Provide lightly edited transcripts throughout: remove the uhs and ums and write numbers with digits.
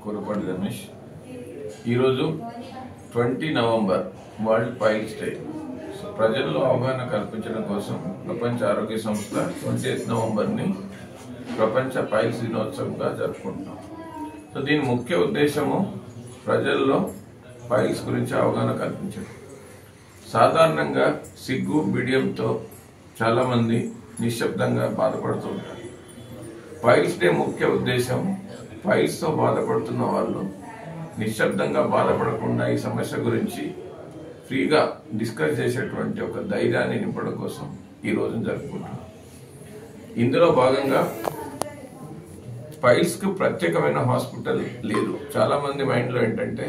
కురపాటి రమేష్. ఈరోజు 20 November world piles day. ప్రజల్లో అవగాహన కల్పించడం కోసం ప్రపంచ ఆరోగ్య సంస్థ 28 నవంబర్ని ప్రపంచ పైల్స్ దినోత్సవంగా జరుపుకుంటున్నాం. దీని ముఖ్య ఉద్దేశము ప్రజల్లో పైల్స్ గురించి అవగాహన కల్పించడం. సాధారణంగా సిగ్గు బిడియంతో చాలామంది నిశ్శబ్దంగా బాధపడుతూ ఉంటారు. పైల్స్ డే ముఖ్య ఉద్దేశం పైల్స్తో బాధపడుతున్న వాళ్ళు నిశ్శబ్దంగా బాధపడకుండా ఈ సమస్య గురించి ఫ్రీగా డిస్కస్ చేసేటువంటి ఒక ధైర్యాన్ని నింపడం కోసం ఈ రోజును జరుపుకుంటున్నాం. ఇందులో భాగంగా పైల్స్కు ప్రత్యేకమైన హాస్పిటల్ లేదు. చాలామంది మైండ్లో ఏంటంటే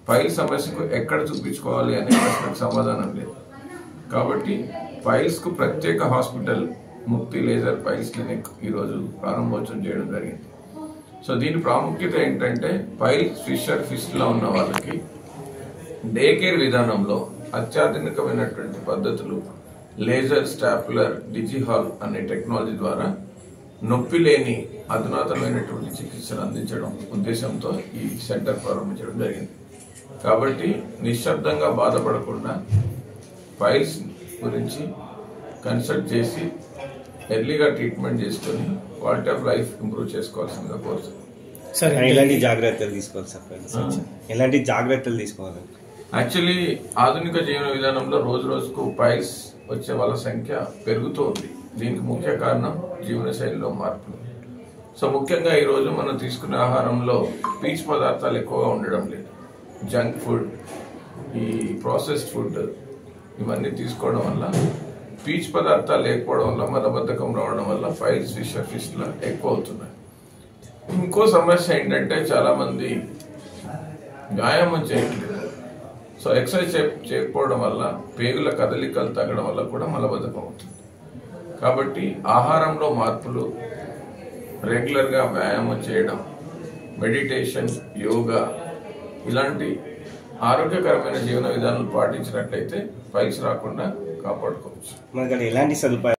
పైల్స్ సమస్యకు ఎక్కడ చూపించుకోవాలి అనే ప్రశ్నకు సమాధానం లేదు. కాబట్టి పైల్స్కు ప్రత్యేక హాస్పిటల్ ముక్తి లేజర్ పైల్స్ క్లినిక్ ఈరోజు ప్రారంభోత్సవం చేయడం జరిగింది. దీని ప్రాముఖ్యత ఏంటంటే పైల్స్ ఫిస్టులా ఉన్న వాళ్ళకి డే కేర్ విధానంలో అత్యాధునికమైనటువంటి పద్ధతులు లేజర్, స్టాప్యులర్, డిజిహాల్ అనే టెక్నాలజీ ద్వారా నొప్పి లేని అధునాతనమైనటువంటి చికిత్సను అందించడం ఉద్దేశంతో ఈ సెంటర్ ప్రారంభించడం జరిగింది. కాబట్టి నిశ్శబ్దంగా బాధపడకుండా పైల్స్ గురించి కన్సల్ట్ చేసి ఎర్లీగా ట్రీట్మెంట్ చేసుకొని క్వాలిటీ ఆఫ్ లైఫ్ ఇంప్రూవ్ చేసుకోవాల్సిందిగా కోరుతుంది. ఎలాంటి జాగ్రత్తలు తీసుకోవాలి సార్? ఎలాంటి జాగ్రత్తలు తీసుకోవాలి? యాక్చువల్లీ ఆధునిక జీవన విధానంలో రోజు రోజుకు పైల్స్ వచ్చే వాళ్ళ సంఖ్య పెరుగుతూ ఉంది. దీనికి ముఖ్య కారణం జీవనశైలిలో మార్పులు. ముఖ్యంగా ఈరోజు మనం తీసుకునే ఆహారంలో పీచు పదార్థాలు ఎక్కువగా ఉండడం లేదు. జంక్ ఫుడ్, ఈ ప్రాసెస్డ్ ఫుడ్ ఇవన్నీ తీసుకోవడం వల్ల పీచు పదార్థాలు లేకపోవడం వల్ల మలబద్ధకం రావడం వల్ల పైల్స్ ఫిస్టులా ఎక్కువ అవుతున్నాయి. ఇంకో సమస్య ఏంటంటే చాలామంది వ్యాయామం చేయట్లేదు. ఎక్సర్సైజ్ చేయకపోవడం వల్ల పేగుల కదలికలు తగ్గడం వల్ల కూడా మలబద్ధకం అవుతుంది. కాబట్టి ఆహారంలో మార్పులు, రెగ్యులర్గా వ్యాయామం చేయడం, మెడిటేషన్, యోగా ఇలాంటి ఆరోగ్యకరమైన జీవన విధానాలు పాటించినట్లయితే పైల్స్ రాకుండా కాపాడుకోవచ్చు. మనకి ఎలాంటి సదుపాయాలు